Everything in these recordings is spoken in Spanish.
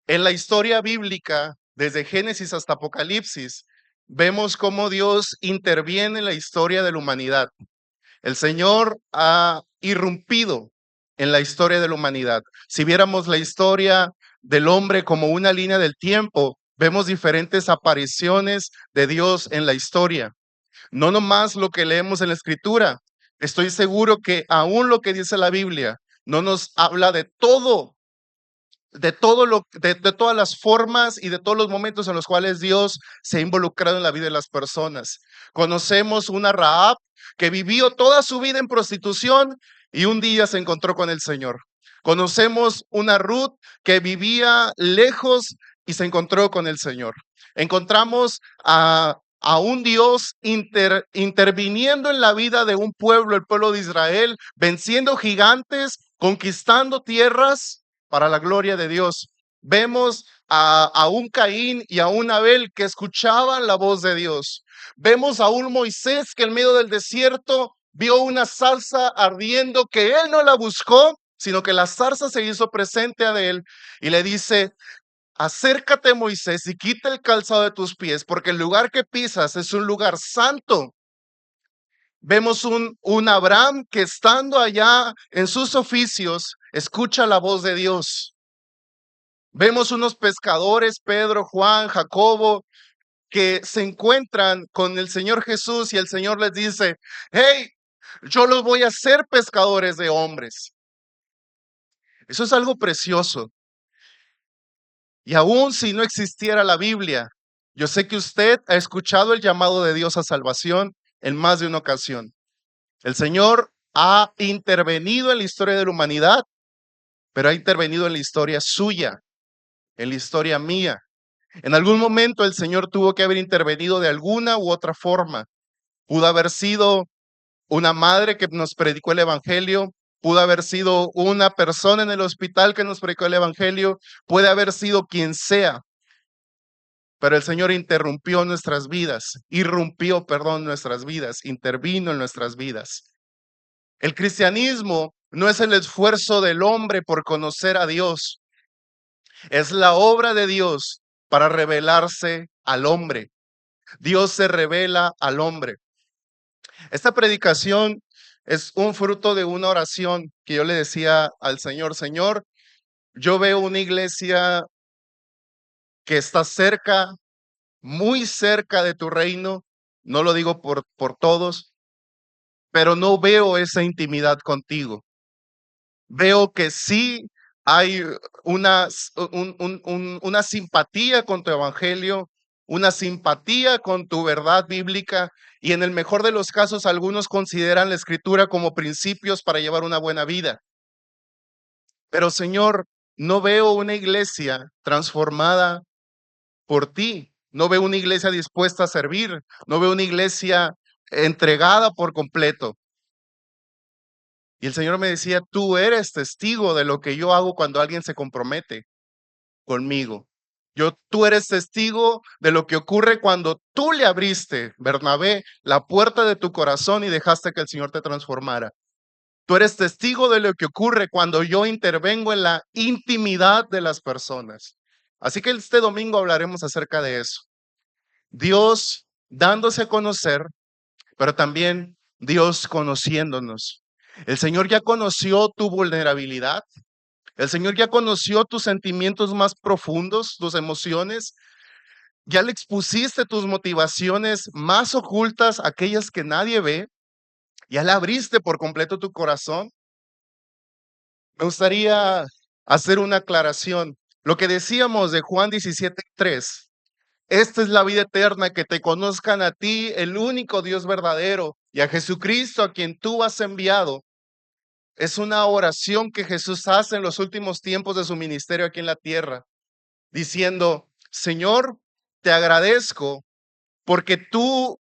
En la historia bíblica, desde Génesis hasta Apocalipsis, vemos cómo Dios interviene en la historia de la humanidad. El Señor ha irrumpido en la historia de la humanidad. Si viéramos la historia del hombre como una línea del tiempo, vemos diferentes apariciones de Dios en la historia. No nomás lo que leemos en la Escritura. Estoy seguro que aún lo que dice la Biblia no nos habla de todas las formas y de todos los momentos en los cuales Dios se ha involucrado en la vida de las personas. Conocemos una Rahab que vivió toda su vida en prostitución y un día se encontró con el Señor. Conocemos una Ruth que vivía lejos y se encontró con el Señor. Encontramos a un Dios interviniendo en la vida de un pueblo, el pueblo de Israel, venciendo gigantes, conquistando tierras para la gloria de Dios. Vemos a un Caín y a un Abel que escuchaban la voz de Dios. Vemos a un Moisés que en medio del desierto vio una zarza ardiendo que él no la buscó, sino que la zarza se hizo presente a él y le dice: acércate, Moisés, y quita el calzado de tus pies, porque el lugar que pisas es un lugar santo. Vemos un Abraham que estando allá en sus oficios, escucha la voz de Dios. Vemos unos pescadores, Pedro, Juan, Jacobo, que se encuentran con el Señor Jesús y el Señor les dice: hey, yo los voy a hacer pescadores de hombres. Eso es algo precioso. Y aún si no existiera la Biblia, yo sé que usted ha escuchado el llamado de Dios a salvación en más de una ocasión. El Señor ha intervenido en la historia de la humanidad, pero ha intervenido en la historia suya, en la historia mía. En algún momento el Señor tuvo que haber intervenido de alguna u otra forma. Pudo haber sido una madre que nos predicó el Evangelio, pudo haber sido una persona en el hospital que nos predicó el Evangelio, puede haber sido quien sea, pero el Señor interrumpió nuestras vidas, nuestras vidas, intervino en nuestras vidas. El cristianismo no es el esfuerzo del hombre por conocer a Dios, es la obra de Dios para revelarse al hombre. Dios se revela al hombre. Esta predicación es un fruto de una oración que yo le decía al Señor: Señor, yo veo una iglesia que está cerca, muy cerca de tu reino. No lo digo por todos, pero no veo esa intimidad contigo. Veo que sí hay una simpatía con tu evangelio, una simpatía con tu verdad bíblica, y en el mejor de los casos algunos consideran la escritura como principios para llevar una buena vida. Pero Señor, no veo una iglesia transformada por ti, no veo una iglesia dispuesta a servir, no veo una iglesia entregada por completo. Y el Señor me decía: tú eres testigo de lo que yo hago cuando alguien se compromete conmigo. Tú eres testigo de lo que ocurre cuando tú le abriste, Bernabé, la puerta de tu corazón y dejaste que el Señor te transformara. Tú eres testigo de lo que ocurre cuando yo intervengo en la intimidad de las personas. Así que este domingo hablaremos acerca de eso. Dios dándose a conocer, pero también Dios conociéndonos. El Señor ya conoció tu vulnerabilidad. El Señor ya conoció tus sentimientos más profundos, tus emociones. Ya le expusiste tus motivaciones más ocultas, aquellas que nadie ve. Ya le abriste por completo tu corazón. Me gustaría hacer una aclaración. Lo que decíamos de Juan 17:3. Esta es la vida eterna, que te conozcan a ti, el único Dios verdadero, y a Jesucristo a quien tú has enviado. Es una oración que Jesús hace en los últimos tiempos de su ministerio aquí en la tierra, diciendo: Señor, te agradezco porque tú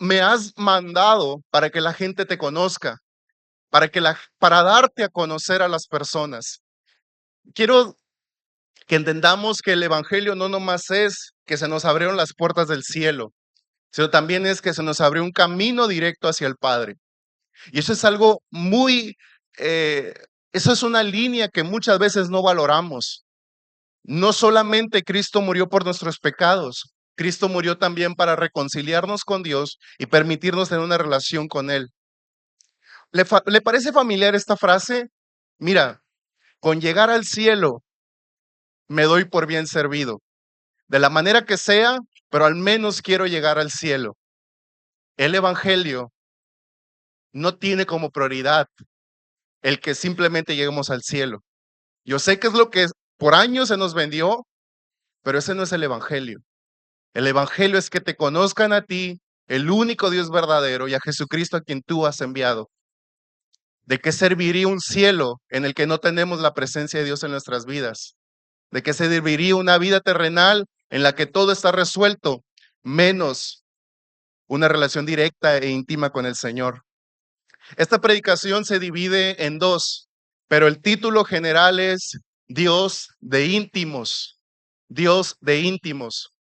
me has mandado para que la gente te conozca, para darte a conocer a las personas. Quiero que entendamos que el evangelio no nomás es que se nos abrieron las puertas del cielo, sino también es que se nos abrió un camino directo hacia el Padre. Y eso es algo muy eh, Eso es una línea que muchas veces no valoramos. No solamente Cristo murió por nuestros pecados, Cristo murió también para reconciliarnos con Dios y permitirnos tener una relación con Él. ¿Le parece familiar esta frase? Mira, con llegar al cielo me doy por bien servido. De la manera que sea, pero al menos quiero llegar al cielo. El Evangelio no tiene como prioridad el que simplemente lleguemos al cielo. Yo sé que es lo que por años se nos vendió, pero ese no es el Evangelio. El Evangelio es que te conozcan a ti, el único Dios verdadero, y a Jesucristo a quien tú has enviado. ¿De qué serviría un cielo en el que no tenemos la presencia de Dios en nuestras vidas? ¿De qué serviría una vida terrenal en la que todo está resuelto, menos una relación directa e íntima con el Señor? Esta predicación se divide en dos, pero el título general es Dios de íntimos, Dios de íntimos.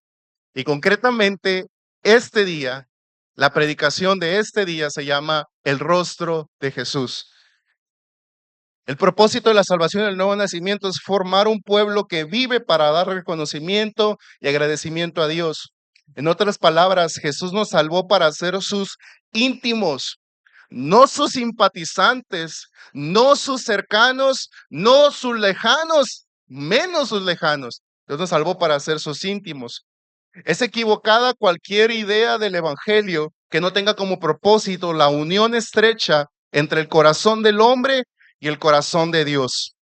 Y concretamente, este día, la predicación de este día se llama El rostro de Jesús. El propósito de la salvación del nuevo nacimiento es formar un pueblo que vive para dar reconocimiento y agradecimiento a Dios. En otras palabras, Jesús nos salvó para ser sus íntimos, no sus simpatizantes, no sus cercanos, no sus lejanos, menos sus lejanos. Dios nos salvó para ser sus íntimos. Es equivocada cualquier idea del Evangelio que no tenga como propósito la unión estrecha entre el corazón del hombre y el corazón de Dios.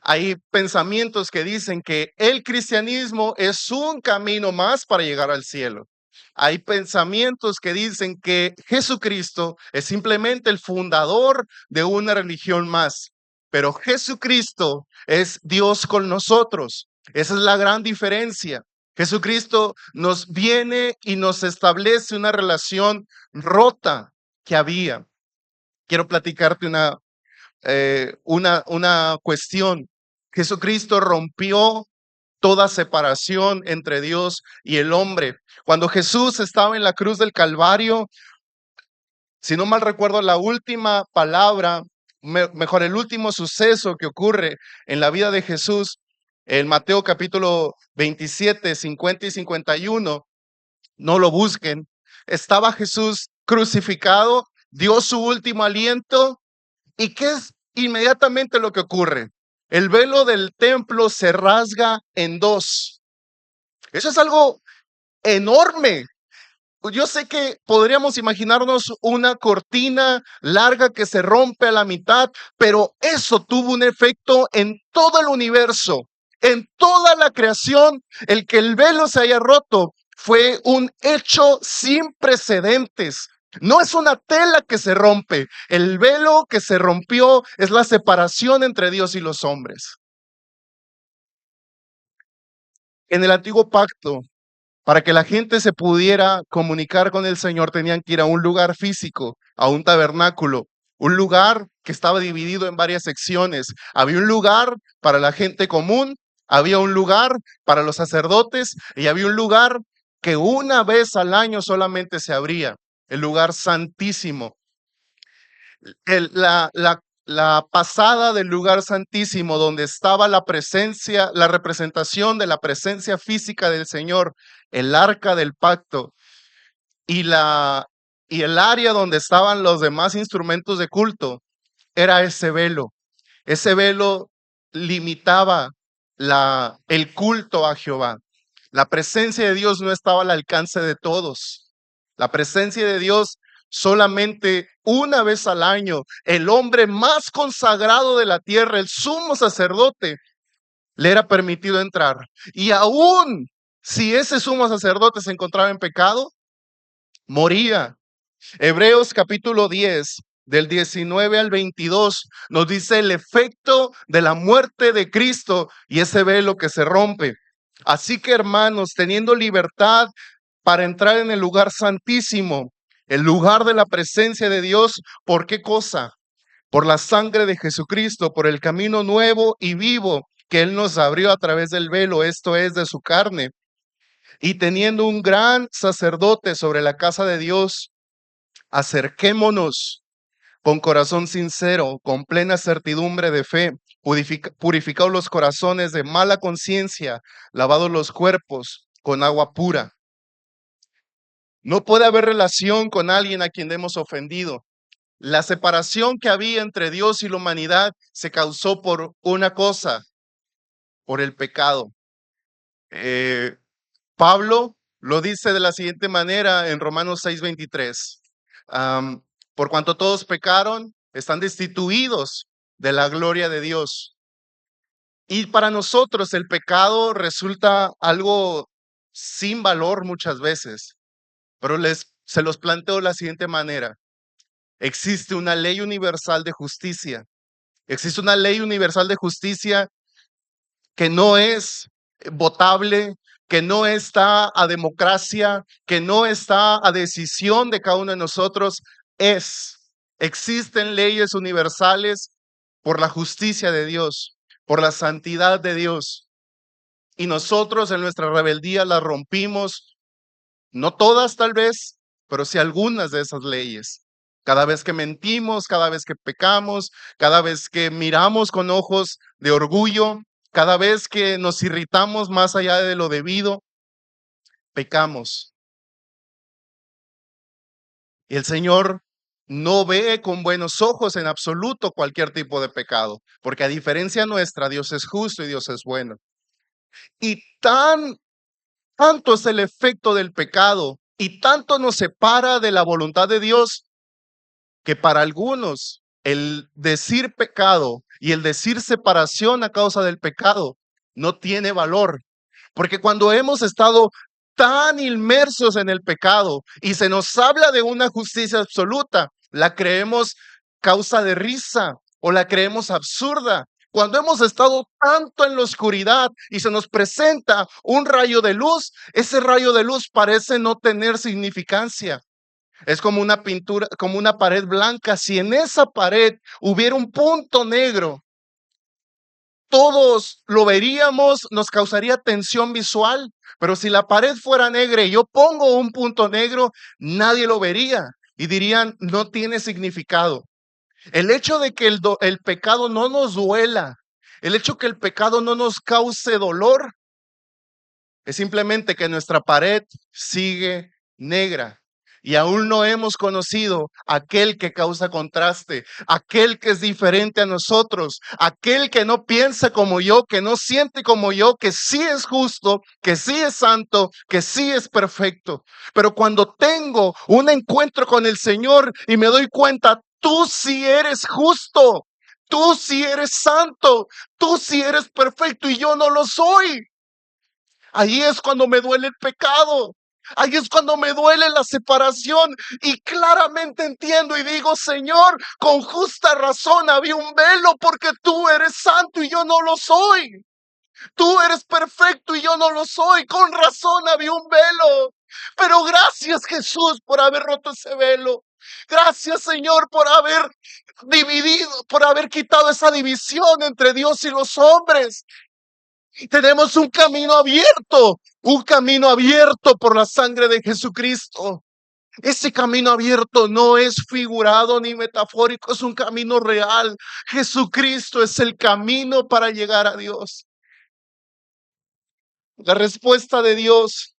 Hay pensamientos que dicen que el cristianismo es un camino más para llegar al cielo. Hay pensamientos que dicen que Jesucristo es simplemente el fundador de una religión más, pero Jesucristo es Dios con nosotros. Esa es la gran diferencia. Jesucristo nos viene y nos establece una relación rota que había. Quiero platicarte una cuestión. Jesucristo rompió toda separación entre Dios y el hombre. Cuando Jesús estaba en la cruz del Calvario, si no mal recuerdo, la última palabra, mejor el último suceso que ocurre en la vida de Jesús, en Mateo capítulo 27, 50 y 51, no lo busquen, estaba Jesús crucificado, dio su último aliento. ¿Y qué es inmediatamente lo que ocurre? El velo del templo se rasga en dos. Eso es algo enorme. Yo sé que podríamos imaginarnos una cortina larga que se rompe a la mitad, pero eso tuvo un efecto en todo el universo, en toda la creación. El que el velo se haya roto fue un hecho sin precedentes. No es una tela que se rompe, el velo que se rompió es la separación entre Dios y los hombres. En el antiguo pacto, para que la gente se pudiera comunicar con el Señor, tenían que ir a un lugar físico, a un tabernáculo, un lugar que estaba dividido en varias secciones. Había un lugar para la gente común, había un lugar para los sacerdotes y había un lugar que una vez al año solamente se abría, el lugar santísimo. La pasada del lugar santísimo donde estaba la presencia, la representación de la presencia física del Señor, el arca del pacto y, y el área donde estaban los demás instrumentos de culto, era ese velo. Ese velo limitaba el culto a Jehová. La presencia de Dios no estaba al alcance de todos. La presencia de Dios solamente una vez al año, el hombre más consagrado de la tierra, el sumo sacerdote, le era permitido entrar. Y aún si ese sumo sacerdote se encontraba en pecado, moría. Hebreos capítulo 10, del 19 al 22, nos dice el efecto de la muerte de Cristo y ese velo que se rompe. Así que, hermanos, teniendo libertad para entrar en el lugar santísimo, el lugar de la presencia de Dios, ¿por qué cosa? Por la sangre de Jesucristo, por el camino nuevo y vivo que Él nos abrió a través del velo, esto es, de su carne. Y teniendo un gran sacerdote sobre la casa de Dios, acerquémonos con corazón sincero, con plena certidumbre de fe, purificados los corazones de mala conciencia, lavados los cuerpos con agua pura. No puede haber relación con alguien a quien hemos ofendido. La separación que había entre Dios y la humanidad se causó por una cosa, por el pecado. Eh, Pablo lo dice de la siguiente manera en Romanos 6:23. Por cuanto todos pecaron, están destituidos de la gloria de Dios. Y para nosotros el pecado resulta algo sin valor muchas veces, pero se los planteo de la siguiente manera. Existe una ley universal de justicia. Existe una ley universal de justicia que no es votable, que no está a democracia, que no está a decisión de cada uno de nosotros. Existen leyes universales por la justicia de Dios, por la santidad de Dios. Y nosotros en nuestra rebeldía las rompimos, no todas tal vez, pero sí algunas de esas leyes. Cada vez que mentimos, cada vez que pecamos, cada vez que miramos con ojos de orgullo, cada vez que nos irritamos más allá de lo debido, pecamos. Y el Señor no ve con buenos ojos en absoluto cualquier tipo de pecado, porque a diferencia nuestra, Dios es justo y Dios es bueno. Y tanto es el efecto del pecado y tanto nos separa de la voluntad de Dios que para algunos el decir pecado y el decir separación a causa del pecado no tiene valor. Porque cuando hemos estado tan inmersos en el pecado y se nos habla de una justicia absoluta, la creemos causa de risa o la creemos absurda. Cuando hemos estado tanto en la oscuridad y se nos presenta un rayo de luz, ese rayo de luz parece no tener significancia. Es como una pintura, como una pared blanca. Si en esa pared hubiera un punto negro, todos lo veríamos, nos causaría tensión visual, pero si la pared fuera negra y yo pongo un punto negro, nadie lo vería y dirían, no tiene significado. El hecho de que el pecado no nos duela, el hecho que el pecado no nos cause dolor, es simplemente que nuestra pared sigue negra. Y aún no hemos conocido aquel que causa contraste, aquel que es diferente a nosotros, aquel que no piensa como yo, que no siente como yo, que sí es justo, que sí es santo, que sí es perfecto. Pero cuando tengo un encuentro con el Señor y me doy cuenta, tú sí eres justo, tú sí eres santo, tú sí eres perfecto y yo no lo soy. Ahí es cuando me duele el pecado. Ahí es cuando me duele la separación y claramente entiendo y digo, Señor, con justa razón había un velo porque tú eres santo y yo no lo soy. Tú eres perfecto y yo no lo soy. Con razón había un velo. Pero gracias, Jesús, por haber roto ese velo. Gracias, Señor, por haber dividido, por haber quitado esa división entre Dios y los hombres. Tenemos un camino abierto por la sangre de Jesucristo. Ese camino abierto no es figurado ni metafórico, es un camino real. Jesucristo es el camino para llegar a Dios. La respuesta de Dios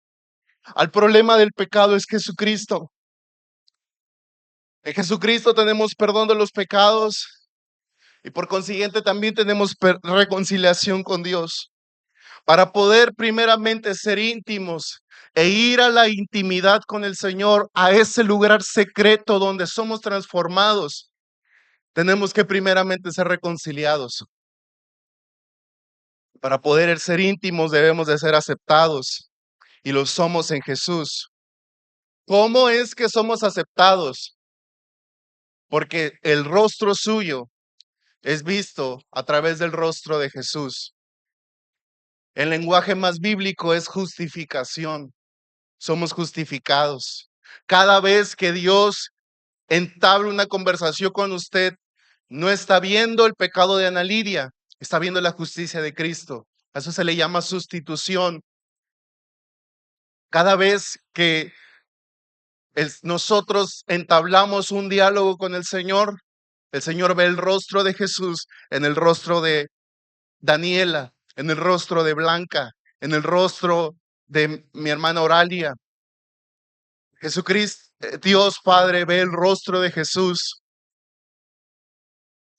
al problema del pecado es Jesucristo. En Jesucristo tenemos perdón de los pecados y por consiguiente también tenemos reconciliación con Dios. Para poder primeramente ser íntimos e ir a la intimidad con el Señor, a ese lugar secreto donde somos transformados, tenemos que primeramente ser reconciliados. Para poder ser íntimos debemos de ser aceptados y lo somos en Jesús. ¿Cómo es que somos aceptados? Porque el rostro suyo es visto a través del rostro de Jesús. El lenguaje más bíblico es justificación. Somos justificados. Cada vez que Dios entabla una conversación con usted, no está viendo el pecado de Ana Lidia, está viendo la justicia de Cristo. A eso se le llama sustitución. Cada vez que nosotros entablamos un diálogo con el Señor, El Señor ve el rostro de Jesús en el rostro de Daniela, en el rostro de Blanca, en el rostro de mi hermana Oralia. Jesucristo, Dios Padre ve el rostro de Jesús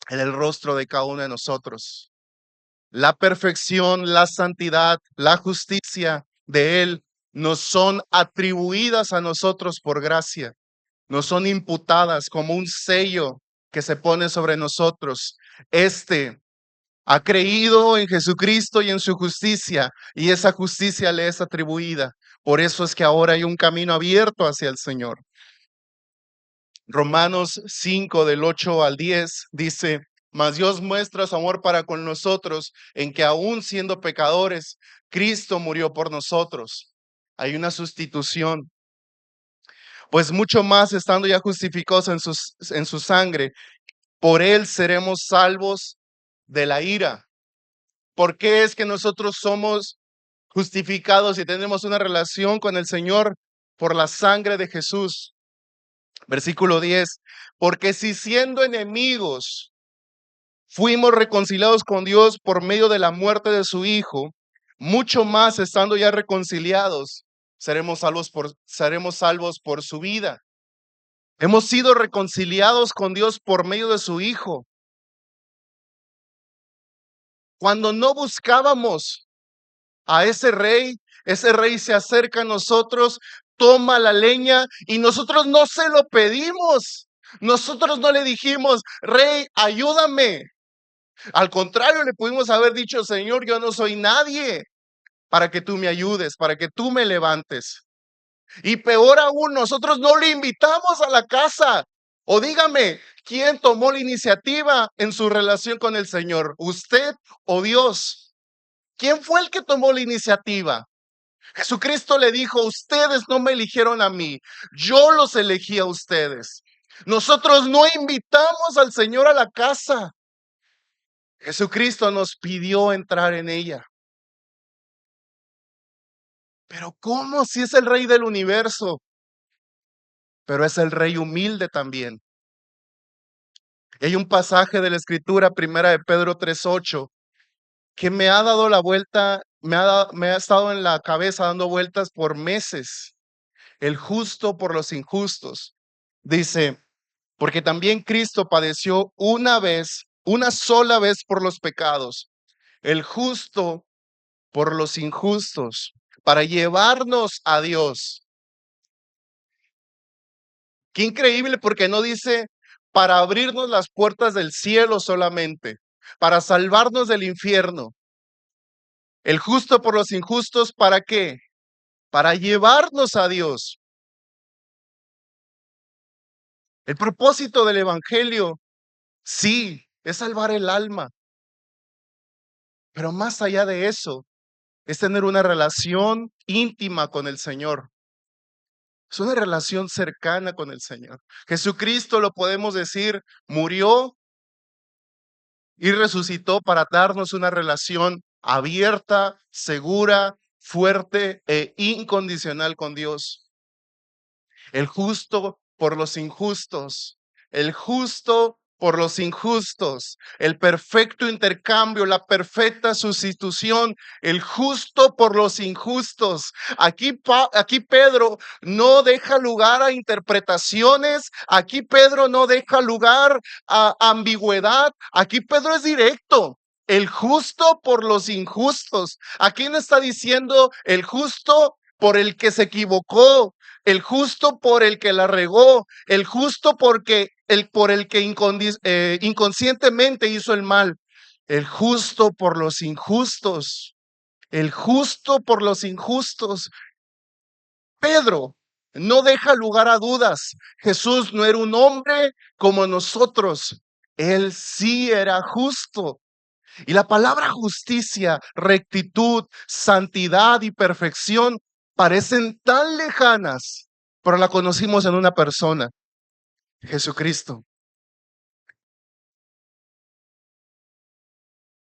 en el rostro de cada uno de nosotros. La perfección, la santidad, la justicia de Él nos son atribuidas a nosotros por gracia, nos son imputadas como un sello que se pone sobre nosotros. Este ha creído en Jesucristo y en su justicia, y esa justicia le es atribuida. Por eso es que ahora hay un camino abierto hacia el Señor. Romanos 5 del 8 al 10 dice: mas Dios muestra su amor para con nosotros en que aún siendo pecadores, Cristo murió por nosotros. Hay una sustitución. Pues mucho más estando ya justificados en su sangre, por Él seremos salvos de la ira. ¿Por qué es que nosotros somos justificados y tenemos una relación con el Señor? Por la sangre de Jesús. Versículo 10. Porque si siendo enemigos fuimos reconciliados con Dios por medio de la muerte de su Hijo, mucho más estando ya reconciliados, seremos salvos por su vida. Hemos sido reconciliados con Dios por medio de su Hijo. Cuando no buscábamos a ese rey se acerca a nosotros, toma la leña y nosotros no se lo pedimos. Nosotros no le dijimos: rey, ayúdame. Al contrario, le pudimos haber dicho: Señor, yo no soy nadie para que tú me ayudes, para que tú me levantes. Y peor aún, nosotros no le invitamos a la casa. O dígame, ¿quién tomó la iniciativa en su relación con el Señor? ¿Usted o Dios? ¿Quién fue el que tomó la iniciativa? Jesucristo le dijo: ustedes no me eligieron a mí, yo los elegí a ustedes. Nosotros no invitamos al Señor a la casa. Jesucristo nos pidió entrar en ella. Pero ¿cómo si es el Rey del universo? Pero es el Rey humilde también. Hay un pasaje de la Escritura, primera de Pedro 3:8, que me ha dado la vuelta, me ha estado en la cabeza dando vueltas por meses. El justo por los injustos. Dice: porque también Cristo padeció una sola vez por los pecados, el justo por los injustos, para llevarnos a Dios. Qué increíble, porque no dice para abrirnos las puertas del cielo solamente, para salvarnos del infierno. El justo por los injustos, ¿para qué? Para llevarnos a Dios. El propósito del evangelio, sí, es salvar el alma. Pero más allá de eso, es tener una relación íntima con el Señor. Es una relación cercana con el Señor. Jesucristo, lo podemos decir, murió y resucitó para darnos una relación abierta, segura, fuerte e incondicional con Dios. El justo por los injustos, el justo por los injustos, el perfecto intercambio, la perfecta sustitución, el justo por los injustos. Aquí Pedro no deja lugar a interpretaciones, aquí Pedro no deja lugar a ambigüedad, aquí Pedro es directo. El justo por los injustos. Aquí no está diciendo el justo por el que se equivocó, el justo por el que la regó, el justo por el que inconscientemente hizo el mal, el justo por los injustos, el justo por los injustos. Pedro no deja lugar a dudas. Jesús no era un hombre como nosotros. Él sí era justo. Y la palabra justicia, rectitud, santidad y perfección parecen tan lejanas, pero la conocimos en una persona, Jesucristo.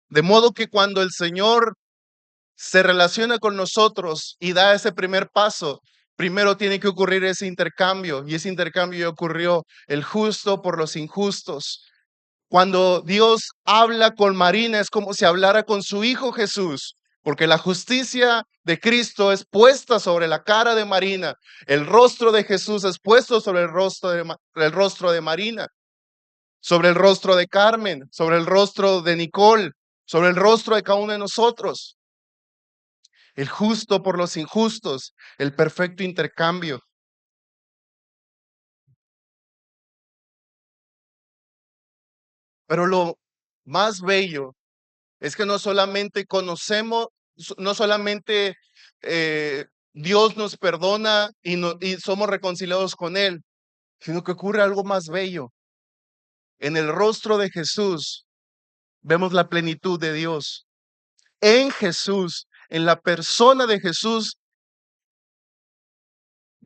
De modo que cuando el Señor se relaciona con nosotros y da ese primer paso, primero tiene que ocurrir ese intercambio, y ese intercambio ya ocurrió: el justo por los injustos. Cuando Dios habla con Marina es como si hablara con su Hijo Jesús, porque la justicia de Cristo es puesta sobre la cara de Marina, el rostro de Jesús es puesto sobre el rostro de Marina, sobre el rostro de Carmen, sobre el rostro de Nicole, sobre el rostro de cada uno de nosotros. El justo por los injustos, el perfecto intercambio. Pero lo más bello es que no solamente conocemos, no solamente Dios nos perdona y somos reconciliados con Él, sino que ocurre algo más bello. En el rostro de Jesús vemos la plenitud de Dios. En Jesús, en la persona de Jesús,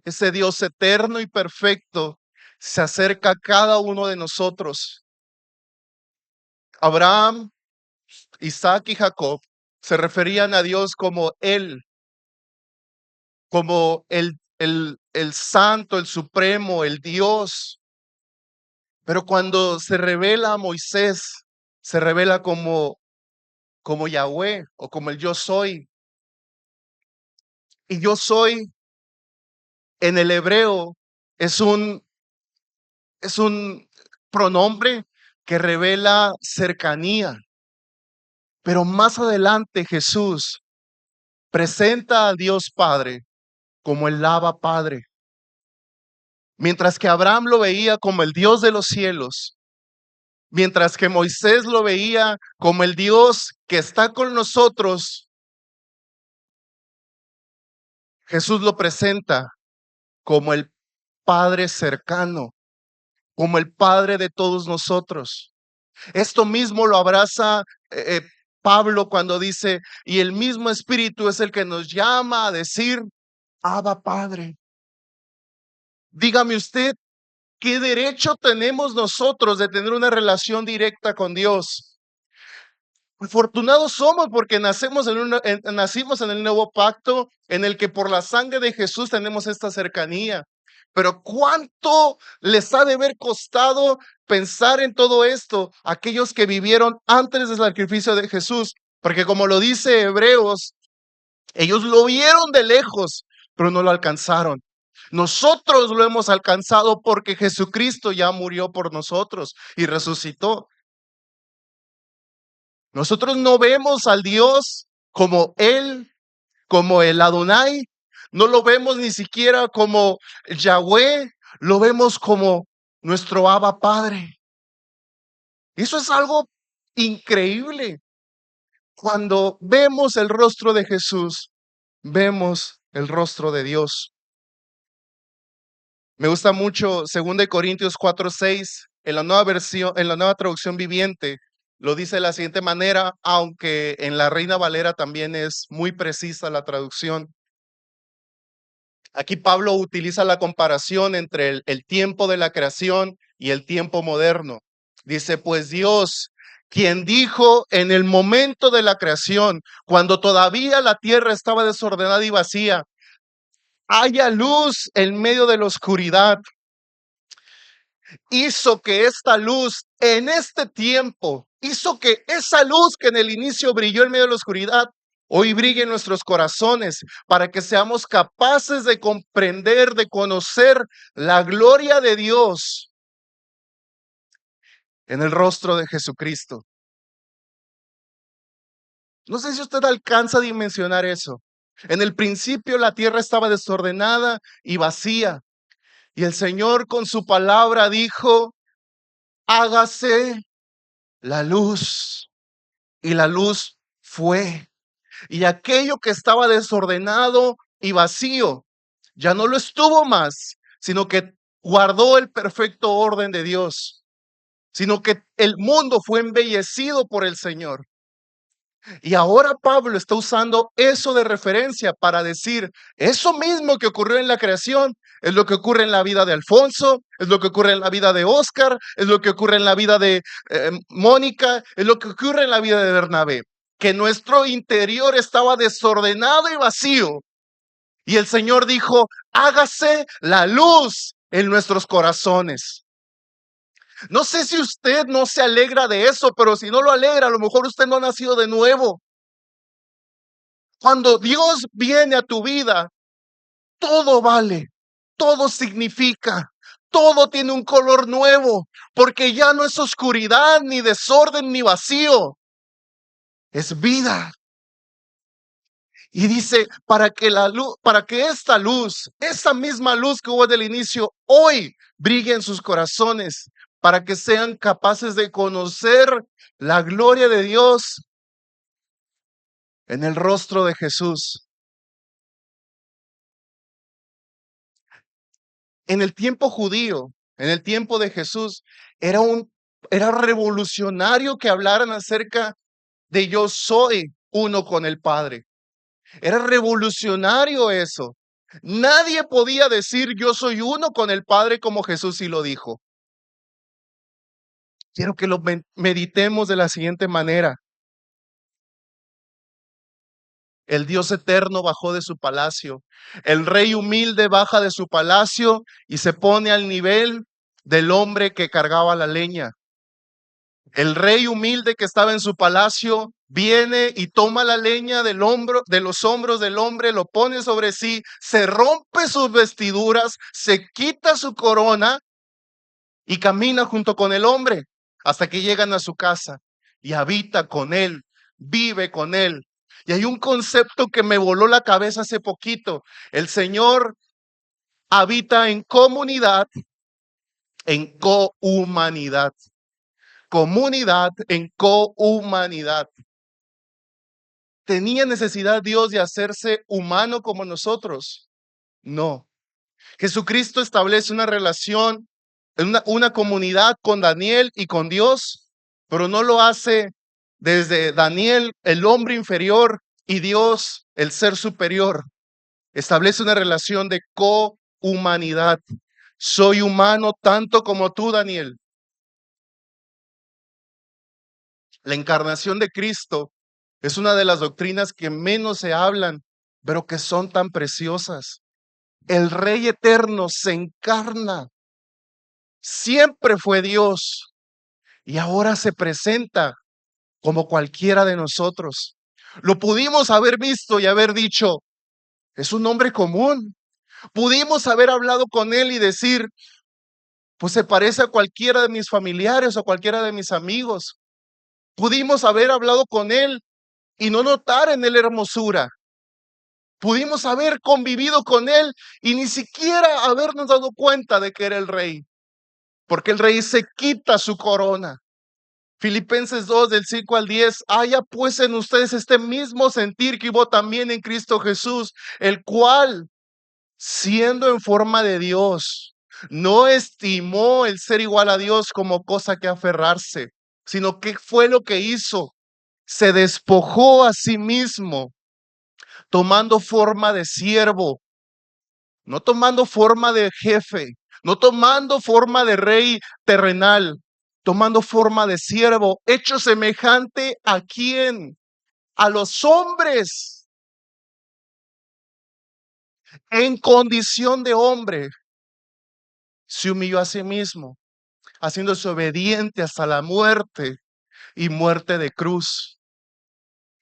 ese Dios eterno y perfecto se acerca a cada uno de nosotros. Abraham, Isaac y Jacob se referían a Dios como Él, como el santo, el supremo, el Dios. Pero cuando se revela a Moisés, se revela como Yahweh o como el yo soy. Y yo soy en el hebreo es un pronombre que revela cercanía. Pero más adelante Jesús presenta a Dios Padre como el Abba Padre. Mientras que Abraham lo veía como el Dios de los cielos, mientras que Moisés lo veía como el Dios que está con nosotros, Jesús lo presenta como el Padre cercano, como el Padre de todos nosotros. Esto mismo lo abraza Pablo cuando dice, y el mismo Espíritu es el que nos llama a decir, Abba Padre. Dígame usted, ¿qué derecho tenemos nosotros de tener una relación directa con Dios? Afortunados somos porque nacimos en el nuevo pacto en el que por la sangre de Jesús tenemos esta cercanía. Pero ¿cuánto les ha de haber costado pensar en todo esto aquellos que vivieron antes del sacrificio de Jesús? Porque como lo dice Hebreos, ellos lo vieron de lejos, pero no lo alcanzaron. Nosotros lo hemos alcanzado porque Jesucristo ya murió por nosotros y resucitó. Nosotros no vemos al Dios como Él, como el Adonai, no lo vemos ni siquiera como Yahweh, lo vemos como nuestro Abba Padre. Eso es algo increíble. Cuando vemos el rostro de Jesús, vemos el rostro de Dios. Me gusta mucho 2 Corintios 4:6, en la nueva versión, en la nueva traducción viviente, lo dice de la siguiente manera, aunque en la Reina Valera también es muy precisa la traducción. Aquí Pablo utiliza la comparación entre el tiempo de la creación y el tiempo moderno. Dice, pues Dios, quien dijo en el momento de la creación, cuando todavía la tierra estaba desordenada y vacía, haya luz en medio de la oscuridad, hizo que esta luz en este tiempo, hizo que esa luz que en el inicio brilló en medio de la oscuridad, hoy brille en nuestros corazones para que seamos capaces de comprender, de conocer la gloria de Dios en el rostro de Jesucristo. No sé si usted alcanza a dimensionar eso. En el principio la tierra estaba desordenada y vacía, y el Señor con su palabra dijo, hágase la luz. Y la luz fue. Y aquello que estaba desordenado y vacío ya no lo estuvo más, sino que guardó el perfecto orden de Dios, sino que el mundo fue embellecido por el Señor. Y ahora Pablo está usando eso de referencia para decir, eso mismo que ocurrió en la creación, es lo que ocurre en la vida de Alfonso, es lo que ocurre en la vida de Oscar, es lo que ocurre en la vida de Mónica, es lo que ocurre en la vida de Bernabé, que nuestro interior estaba desordenado y vacío. Y el Señor dijo, hágase la luz en nuestros corazones. No sé si usted no se alegra de eso, pero si no lo alegra, a lo mejor usted no ha nacido de nuevo. Cuando Dios viene a tu vida, todo vale, todo significa, todo tiene un color nuevo, porque ya no es oscuridad, ni desorden, ni vacío, es vida. Y dice, para que la luz, para que esta luz, esa misma luz que hubo del inicio, hoy brille en sus corazones, para que sean capaces de conocer la gloria de Dios en el rostro de Jesús. En el tiempo judío, en el tiempo de Jesús, era era revolucionario que hablaran acerca de yo soy uno con el Padre. Era revolucionario eso. Nadie podía decir yo soy uno con el Padre como Jesús sí lo dijo. Quiero que lo meditemos de la siguiente manera. El Dios eterno bajó de su palacio. El rey humilde baja de su palacio y se pone al nivel del hombre que cargaba la leña. El rey humilde que estaba en su palacio viene y toma la leña del hombro, de los hombros del hombre, lo pone sobre sí, se rompe sus vestiduras, se quita su corona y camina junto con el hombre hasta que llegan a su casa y habita con él, vive con él. Y hay un concepto que me voló la cabeza hace poquito. El Señor habita en comunidad, en cohumanidad. Comunidad en cohumanidad. ¿Tenía necesidad Dios de hacerse humano como nosotros? No. Jesucristo establece una relación, una comunidad con Daniel y con Dios, pero no lo hace desde Daniel, el hombre inferior, y Dios, el ser superior. Establece una relación de cohumanidad. Soy humano tanto como tú, Daniel. La encarnación de Cristo es una de las doctrinas que menos se hablan, pero que son tan preciosas. El Rey eterno se encarna. Siempre fue Dios y ahora se presenta como cualquiera de nosotros. Lo pudimos haber visto y haber dicho, es un hombre común. Pudimos haber hablado con él y decir, pues se parece a cualquiera de mis familiares o a cualquiera de mis amigos. Pudimos haber hablado con él y no notar en él hermosura. Pudimos haber convivido con él y ni siquiera habernos dado cuenta de que era el rey, porque el rey se quita su corona. Filipenses 2 del 5 al 10, haya pues en ustedes este mismo sentir que hubo también en Cristo Jesús, el cual, siendo en forma de Dios, no estimó el ser igual a Dios como cosa que aferrarse, sino que fue lo que hizo, se despojó a sí mismo, tomando forma de siervo, no tomando forma de jefe, no tomando forma de rey terrenal, tomando forma de siervo, hecho semejante a quién, a los hombres, en condición de hombre, se humilló a sí mismo, haciéndose obediente hasta la muerte y muerte de cruz.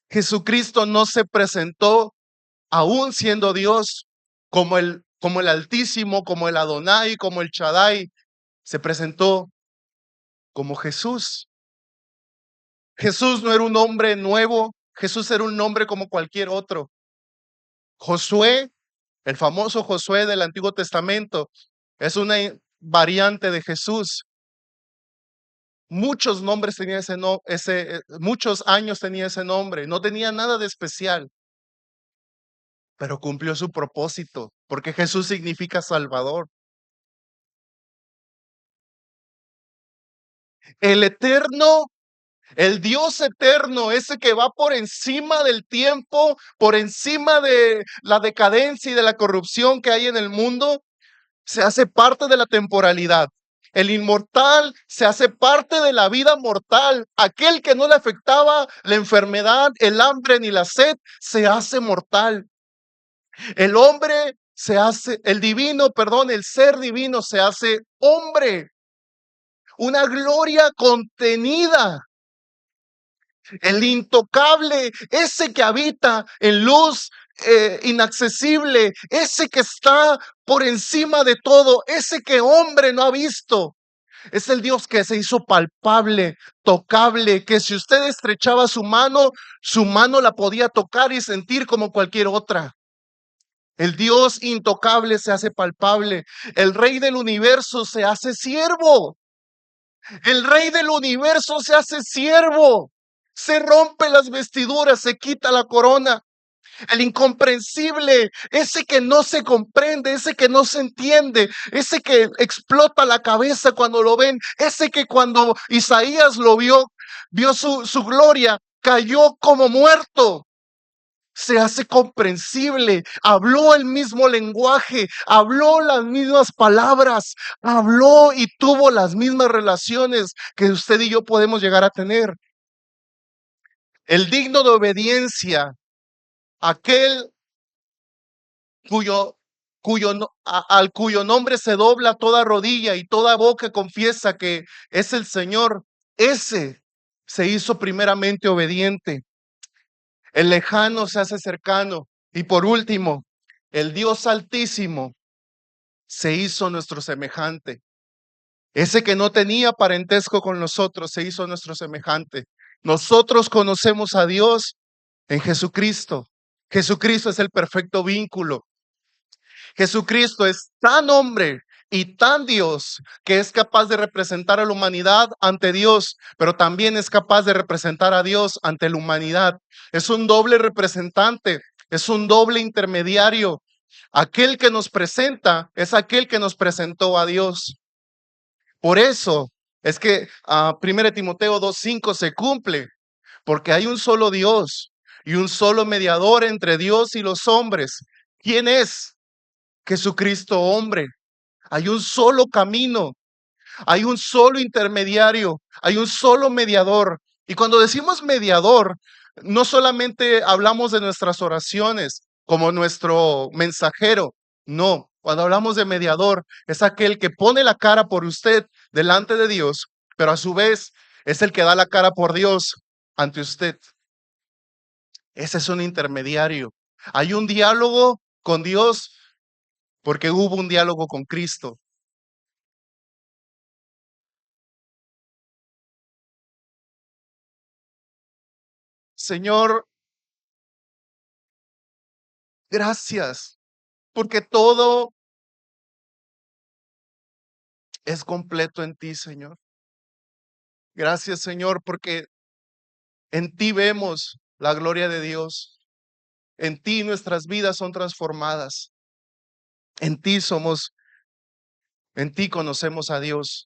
Jesucristo no se presentó aún siendo Dios como el Altísimo, como el Adonai, como el Shaddai, se presentó como Jesús. Jesús no era un hombre nuevo, Jesús era un hombre como cualquier otro. Josué, el famoso Josué del Antiguo Testamento, es una variante de Jesús. Muchos nombres tenía muchos años tenía ese nombre, no tenía nada de especial, pero cumplió su propósito, porque Jesús significa Salvador. El eterno, el Dios eterno, ese que va por encima del tiempo, por encima de la decadencia y de la corrupción que hay en el mundo, se hace parte de la temporalidad. El inmortal se hace parte de la vida mortal. Aquel que no le afectaba la enfermedad, el hambre ni la sed, se hace mortal. El hombre se hace, el divino, perdón, el ser divino se hace hombre. una gloria contenida. El intocable, ese que habita en luz inaccesible, ese que está por encima de todo, ese que hombre no ha visto. Es el Dios que se hizo palpable, tocable, que si usted estrechaba su mano la podía tocar y sentir como cualquier otra. El Dios intocable se hace palpable. El Rey del universo se hace siervo. El Rey del universo se hace siervo. Se rompe las vestiduras, se quita la corona. El incomprensible, ese que no se comprende, ese que no se entiende, ese que explota la cabeza cuando lo ven, ese que cuando Isaías lo vio su gloria, cayó como muerto. Se hace comprensible, habló el mismo lenguaje, habló las mismas palabras, habló y tuvo las mismas relaciones que usted y yo podemos llegar a tener. El digno de obediencia, aquel al cuyo nombre se dobla toda rodilla y toda boca confiesa que es el Señor, ese se hizo primeramente obediente. El lejano se hace cercano. Y por último, el Dios Altísimo se hizo nuestro semejante. Ese que no tenía parentesco con nosotros se hizo nuestro semejante. Nosotros conocemos a Dios en Jesucristo. Jesucristo es el perfecto vínculo. Jesucristo es tan hombre y tan Dios que es capaz de representar a la humanidad ante Dios, pero también es capaz de representar a Dios ante la humanidad. Es un doble representante, es un doble intermediario. Aquel que nos presenta es aquel que nos presentó a Dios. Por eso es que 1 Timoteo 2:5 se cumple, porque hay un solo Dios y un solo mediador entre Dios y los hombres. ¿Quién es? Jesucristo hombre. Hay un solo camino, hay un solo intermediario, hay un solo mediador. Y cuando decimos mediador, no solamente hablamos de nuestras oraciones como nuestro mensajero, no. Cuando hablamos de mediador, es aquel que pone la cara por usted delante de Dios, pero a su vez es el que da la cara por Dios ante usted. Ese es un intermediario. Hay un diálogo con Dios porque hubo un diálogo con Cristo. Señor, gracias, porque todo es completo en ti, Señor. Gracias, Señor, porque en ti vemos la gloria de Dios. En ti nuestras vidas son transformadas. En ti en ti conocemos a Dios.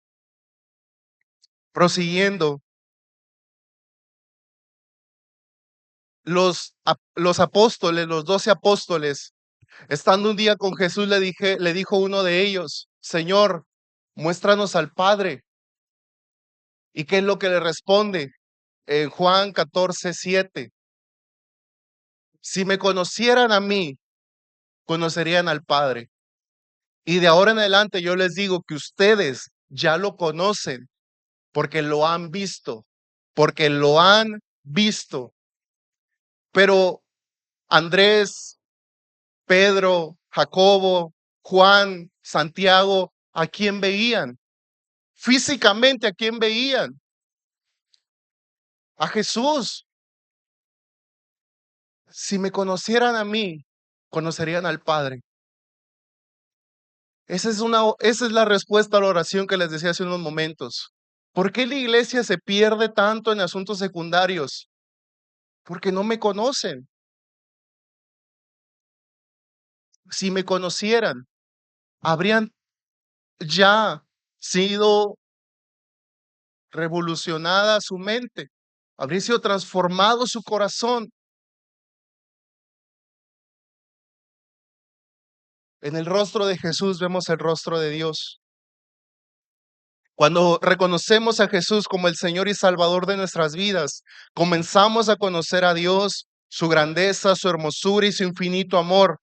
Prosiguiendo, los apóstoles, los 12 apóstoles, estando un día con Jesús, le dijo uno de ellos, Señor, muéstranos al Padre. ¿Y qué es lo que le responde? En Juan 14:7. Si me conocieran a mí, conocerían al Padre. Y de ahora en adelante yo les digo que ustedes ya lo conocen porque lo han visto, porque lo han visto. Pero Andrés, Pedro, Jacobo, Juan, Santiago, ¿a quién veían? Físicamente, ¿a quién veían? A Jesús. Si me conocieran a mí, conocerían al Padre. Esa es la respuesta a la oración que les decía hace unos momentos. ¿Por qué la iglesia se pierde tanto en asuntos secundarios? Porque no me conocen. Si me conocieran, habrían ya sido revolucionada su mente, habría sido transformado su corazón. En el rostro de Jesús vemos el rostro de Dios. Cuando reconocemos a Jesús como el Señor y Salvador de nuestras vidas, comenzamos a conocer a Dios, su grandeza, su hermosura y su infinito amor.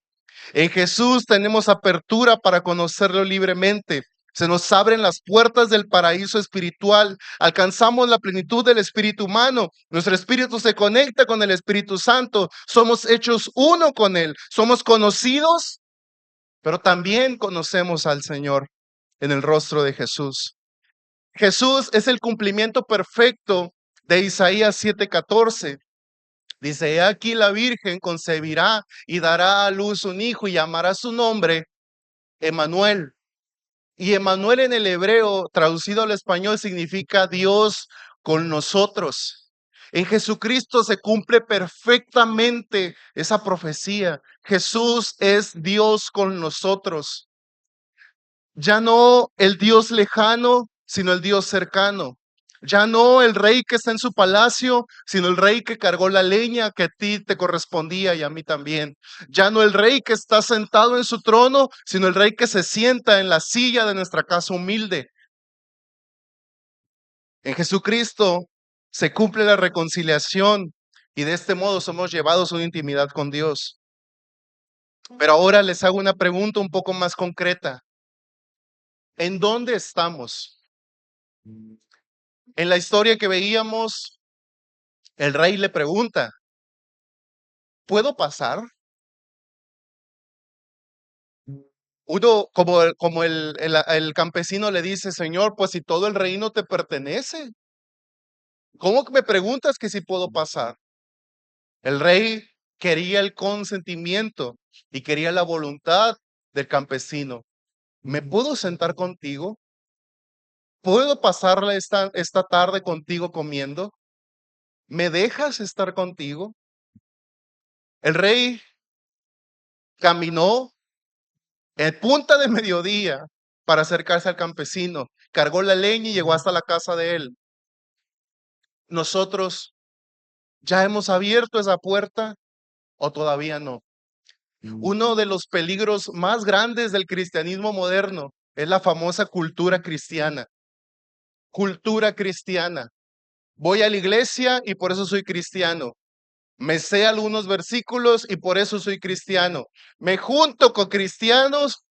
En Jesús tenemos apertura para conocerlo libremente. Se nos abren las puertas del paraíso espiritual, alcanzamos la plenitud del espíritu humano, nuestro espíritu se conecta con el Espíritu Santo, somos hechos uno con Él, somos conocidos, pero también conocemos al Señor en el rostro de Jesús. Jesús es el cumplimiento perfecto de Isaías 7:14. Dice: "He aquí la Virgen concebirá y dará a luz un hijo y llamará su nombre Emmanuel". Y Emmanuel en el hebreo, traducido al español, significa Dios con nosotros. En Jesucristo se cumple perfectamente esa profecía. Jesús es Dios con nosotros. Ya no el Dios lejano, sino el Dios cercano. Ya no el rey que está en su palacio, sino el rey que cargó la leña que a ti te correspondía y a mí también. Ya no el rey que está sentado en su trono, sino el rey que se sienta en la silla de nuestra casa humilde. En Jesucristo se cumple la reconciliación y de este modo somos llevados a una intimidad con Dios. Pero ahora les hago una pregunta un poco más concreta. ¿En dónde estamos? En la historia que veíamos, el rey le pregunta: ¿puedo pasar? Uno, como el campesino le dice: Señor, pues si todo el reino te pertenece, ¿cómo que me preguntas que si puedo pasar? El rey quería el consentimiento y quería la voluntad del campesino. ¿Me puedo sentar contigo? ¿Puedo pasarla esta tarde contigo comiendo? ¿Me dejas estar contigo? El rey caminó en punta de mediodía para acercarse al campesino, cargó la leña y llegó hasta la casa de él. ¿Nosotros ya hemos abierto esa puerta o todavía no? Uno de los peligros más grandes del cristianismo moderno es la famosa cultura cristiana. Cultura cristiana. Voy a la iglesia y por eso soy cristiano. Me sé algunos versículos y por eso soy cristiano. Me junto con cristianos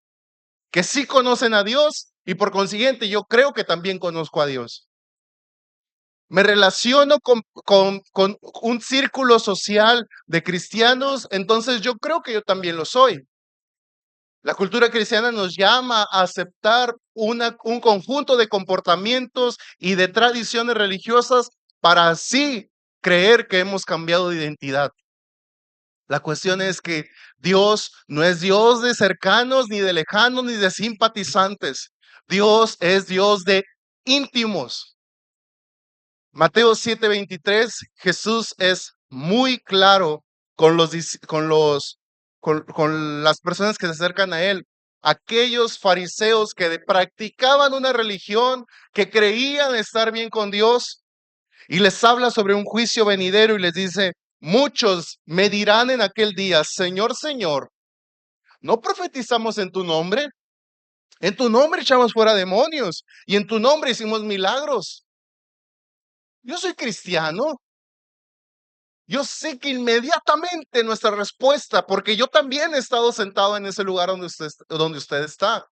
que sí conocen a Dios y por consiguiente yo creo que también conozco a Dios. Me relaciono con un círculo social de cristianos, entonces yo creo que yo también lo soy. La cultura cristiana nos llama a aceptar un conjunto de comportamientos y de tradiciones religiosas para así creer que hemos cambiado de identidad. La cuestión es que Dios no es Dios de cercanos, ni de lejanos, ni de simpatizantes. Dios es Dios de íntimos. Mateo 7:23, Jesús es muy claro con con las personas que se acercan a él. Aquellos fariseos que practicaban una religión, que creían estar bien con Dios, y les habla sobre un juicio venidero y les dice: muchos me dirán en aquel día: Señor, Señor, ¿no profetizamos en tu nombre? En tu nombre echamos fuera demonios y en tu nombre hicimos milagros. Yo soy cristiano. Yo sé que inmediatamente nuestra respuesta, porque yo también he estado sentado en ese lugar donde usted está.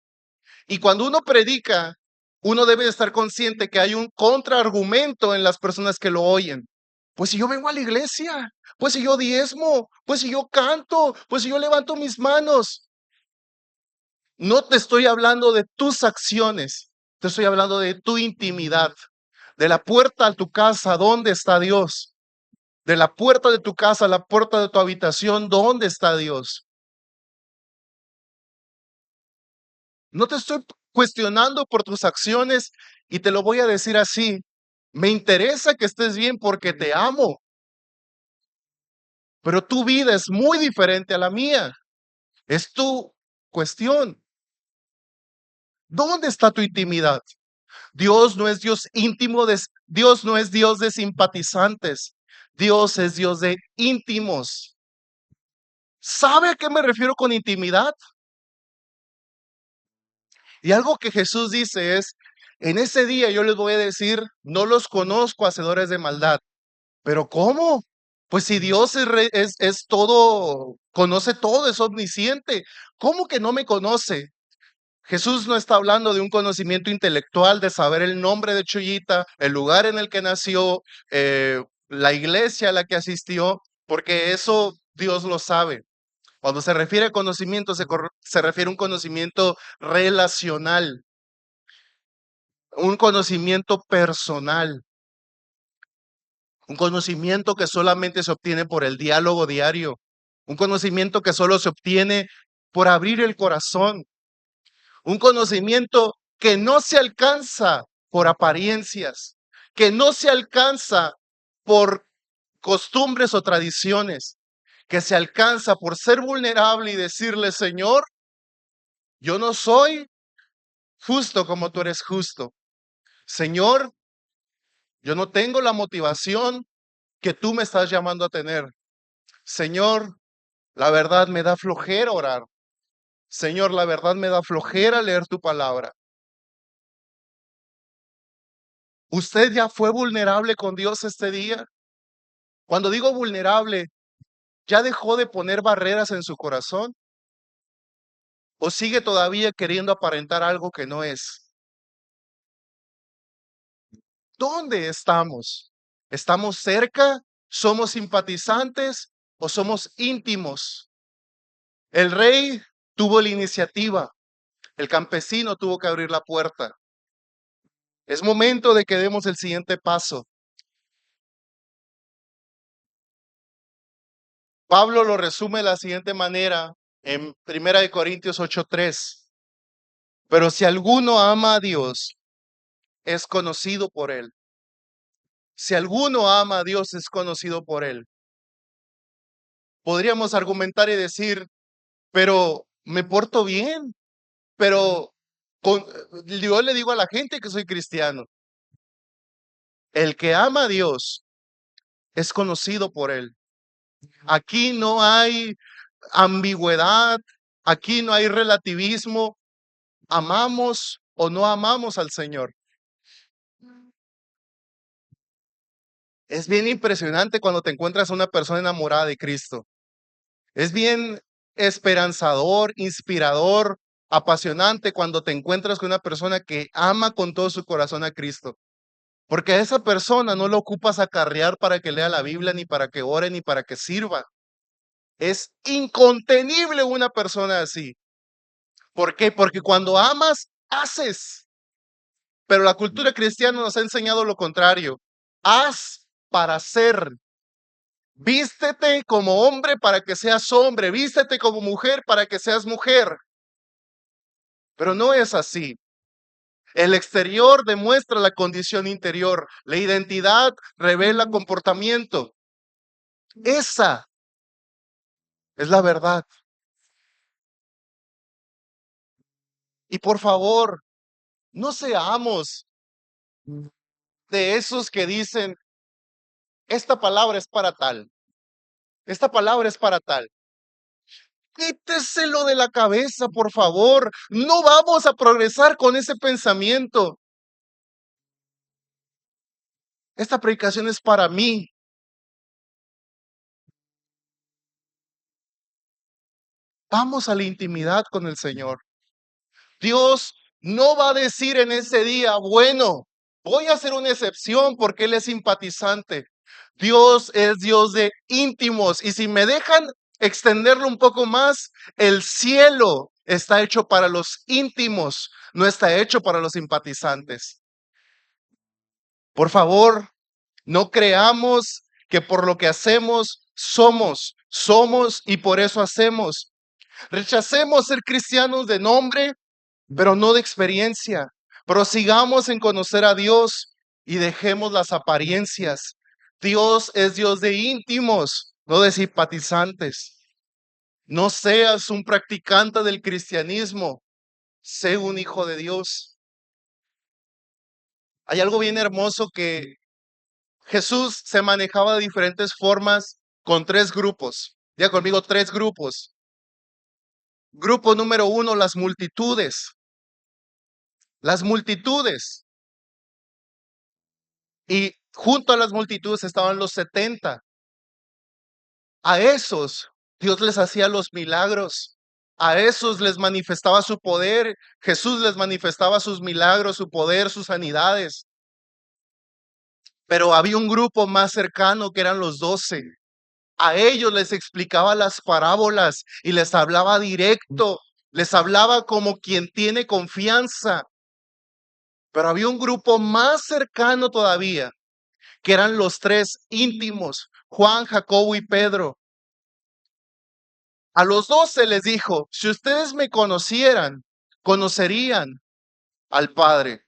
Y cuando uno predica, uno debe estar consciente que hay un contraargumento en las personas que lo oyen. Pues si yo vengo a la iglesia, pues si yo diezmo, pues si yo canto, pues si yo levanto mis manos. No te estoy hablando de tus acciones, te estoy hablando de tu intimidad, de la puerta a tu casa, ¿dónde está Dios? De la puerta de tu casa a la puerta de tu habitación, ¿dónde está Dios? No te estoy cuestionando por tus acciones y te lo voy a decir así. Me interesa que estés bien porque te amo, pero tu vida es muy diferente a la mía. Es tu cuestión. ¿Dónde está tu intimidad? Dios no es Dios íntimo, Dios no es Dios de simpatizantes. Dios es Dios de íntimos. ¿Sabe a qué me refiero con intimidad? Y algo que Jesús dice es: en ese día yo les voy a decir, no los conozco, hacedores de maldad. ¿Pero cómo? Pues si Dios es todo, conoce todo, es omnisciente. ¿Cómo que no me conoce? Jesús no está hablando de un conocimiento intelectual, de saber el nombre de Chuyita, el lugar en el que nació, la iglesia a la que asistió, porque eso Dios lo sabe. Cuando se refiere a conocimiento, se refiere a un conocimiento relacional, un conocimiento personal, un conocimiento que solamente se obtiene por el diálogo diario, un conocimiento que solo se obtiene por abrir el corazón, un conocimiento que no se alcanza por apariencias, que no se alcanza por costumbres o tradiciones, que se alcanza por ser vulnerable y decirle, Señor, yo no soy justo como tú eres justo. Señor, yo no tengo la motivación que tú me estás llamando a tener. Señor, la verdad me da flojera orar. Señor, la verdad me da flojera leer tu palabra. ¿Usted ya fue vulnerable con Dios este día? Cuando digo vulnerable, ¿ya dejó de poner barreras en su corazón? ¿O sigue todavía queriendo aparentar algo que no es? ¿Dónde estamos? ¿Estamos cerca? ¿Somos simpatizantes o somos íntimos? El rey tuvo la iniciativa, el campesino tuvo que abrir la puerta. Es momento de que demos el siguiente paso. Pablo lo resume de la siguiente manera en 1 Corintios 8:3. Pero si alguno ama a Dios, es conocido por él. Si alguno ama a Dios, es conocido por él. Podríamos argumentar y decir, pero me porto bien, pero yo le digo a la gente que soy cristiano. El que ama a Dios es conocido por él. Aquí no hay ambigüedad, aquí no hay relativismo. ¿Amamos o no amamos al Señor? Es bien impresionante cuando te encuentras a una persona enamorada de Cristo. Es bien esperanzador, inspirador, apasionante cuando te encuentras con una persona que ama con todo su corazón a Cristo. Porque a esa persona no lo ocupas acarrear para que lea la Biblia, ni para que ore, ni para que sirva. Es incontenible una persona así. ¿Por qué? Porque cuando amas, haces. Pero la cultura cristiana nos ha enseñado lo contrario. Haz para ser. Vístete como hombre para que seas hombre. Vístete como mujer para que seas mujer. Pero no es así. El exterior demuestra la condición interior. La identidad revela comportamiento. Esa es la verdad. Y por favor, no seamos de esos que dicen, esta palabra es para tal. Esta palabra es para tal. Quíteselo de la cabeza, por favor. No vamos a progresar con ese pensamiento. Esta predicación es para mí. Vamos a la intimidad con el Señor. Dios no va a decir en ese día, bueno, voy a hacer una excepción porque Él es simpatizante. Dios es Dios de íntimos. Y si me dejan extenderlo un poco más, el cielo está hecho para los íntimos, no está hecho para los simpatizantes. Por favor, no creamos que por lo que hacemos somos y por eso hacemos. Rechacemos ser cristianos de nombre, pero no de experiencia. Prosigamos en conocer a Dios y dejemos las apariencias. Dios es Dios de íntimos, no de simpatizantes. No seas un practicante del cristianismo, sé un hijo de Dios. Hay algo bien hermoso que Jesús se manejaba de diferentes formas con tres grupos. Ya conmigo, tres grupos. Grupo número uno, las multitudes. Las multitudes. Y junto a las multitudes estaban los 70. A esos Dios les hacía los milagros. A esos les manifestaba su poder. Jesús les manifestaba sus milagros, su poder, sus sanidades. Pero había un grupo más cercano que eran los 12. A ellos les explicaba las parábolas y les hablaba directo. Les hablaba como quien tiene confianza. Pero había un grupo más cercano todavía, que eran los tres íntimos, Juan, Jacobo y Pedro. A los 12 les dijo, si ustedes me conocieran, conocerían al Padre.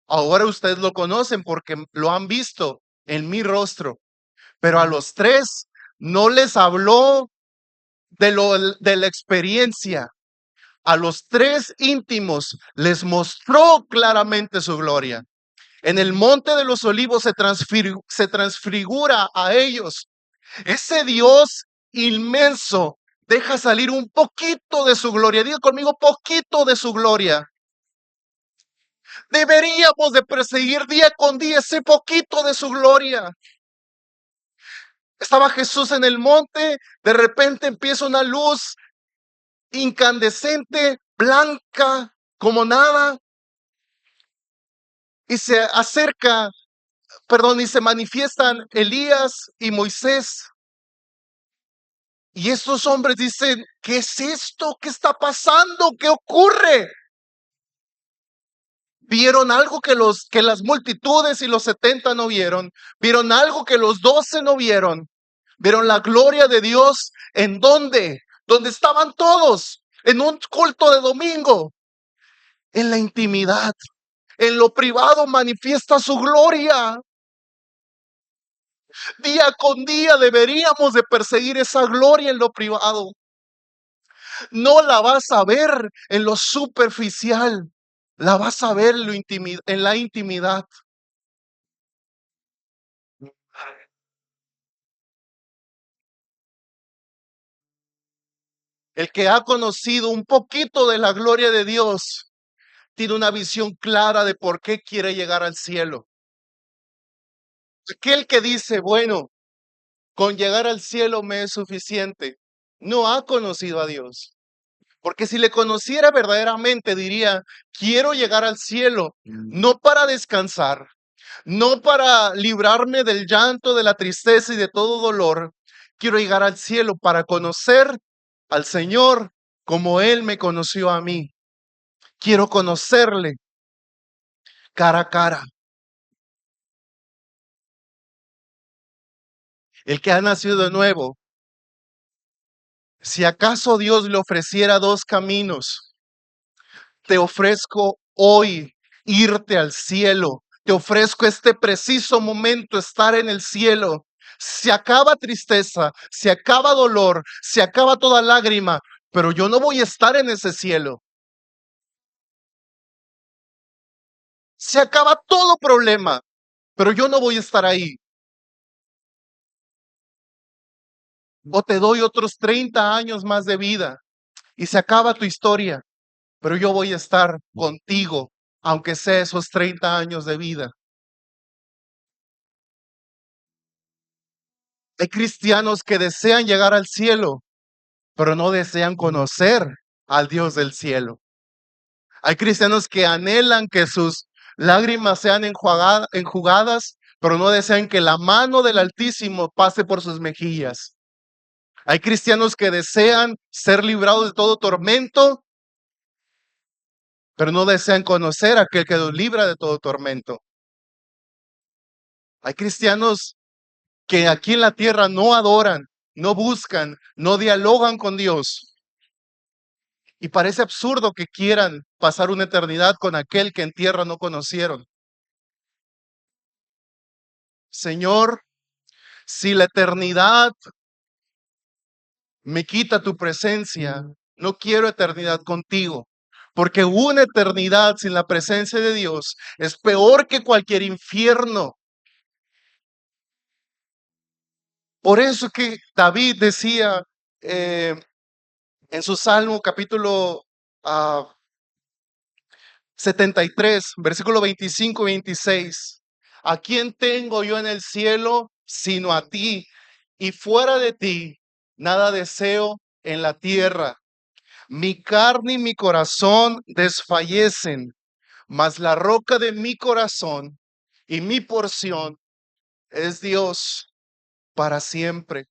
Ahora ustedes lo conocen porque lo han visto en mi rostro. Pero a los tres no les habló de la experiencia. A los tres íntimos les mostró claramente su gloria. En el monte de los olivos se transfigura a ellos. Ese Dios inmenso deja salir un poquito de su gloria. Diga conmigo, poquito de su gloria. Deberíamos de perseguir día con día ese poquito de su gloria. Estaba Jesús en el monte, de repente empieza una luz incandescente, blanca como nada, y se acerca, y se manifiestan Elías y Moisés. Y estos hombres dicen, ¿qué es esto? ¿Qué está pasando? ¿Qué ocurre? Vieron algo que las multitudes y los 70 no vieron. Vieron algo que los 12 no vieron. Vieron la gloria de Dios. ¿En dónde? Donde estaban todos. En un culto de domingo. En la intimidad. En lo privado manifiesta su gloria. Día con día deberíamos de perseguir esa gloria en lo privado. No la vas a ver en lo superficial. La vas a ver en la intimidad. El que ha conocido un poquito de la gloria de Dios tiene una visión clara de por qué quiere llegar al cielo. Aquel que dice, bueno, con llegar al cielo me es suficiente, no ha conocido a Dios. Porque si le conociera verdaderamente diría, quiero llegar al cielo, no para descansar, no para librarme del llanto, de la tristeza y de todo dolor. Quiero llegar al cielo para conocer al Señor como Él me conoció a mí. Quiero conocerle cara a cara. El que ha nacido de nuevo, si acaso Dios le ofreciera dos caminos, te ofrezco hoy irte al cielo. Te ofrezco este preciso momento estar en el cielo. Se acaba tristeza, se acaba dolor, se acaba toda lágrima, pero yo no voy a estar en ese cielo. Se acaba todo problema, pero yo no voy a estar ahí. O te doy otros 30 años más de vida y se acaba tu historia, pero yo voy a estar contigo, aunque sea esos 30 años de vida. Hay cristianos que desean llegar al cielo, pero no desean conocer al Dios del cielo. Hay cristianos que anhelan que sus lágrimas sean enjugadas, pero no desean que la mano del Altísimo pase por sus mejillas. Hay cristianos que desean ser librados de todo tormento, pero no desean conocer a aquel que los libra de todo tormento. Hay cristianos que aquí en la tierra no adoran, no buscan, no dialogan con Dios. Y parece absurdo que quieran pasar una eternidad con aquel que en tierra no conocieron. Señor, si la eternidad me quita tu presencia, no quiero eternidad contigo. Porque una eternidad sin la presencia de Dios es peor que cualquier infierno. Por eso que David decía en su Salmo capítulo 73, versículo 25 y 26. ¿A quién tengo yo en el cielo sino a ti? Y fuera de ti, nada deseo en la tierra. Mi carne y mi corazón desfallecen, mas la roca de mi corazón y mi porción es Dios para siempre.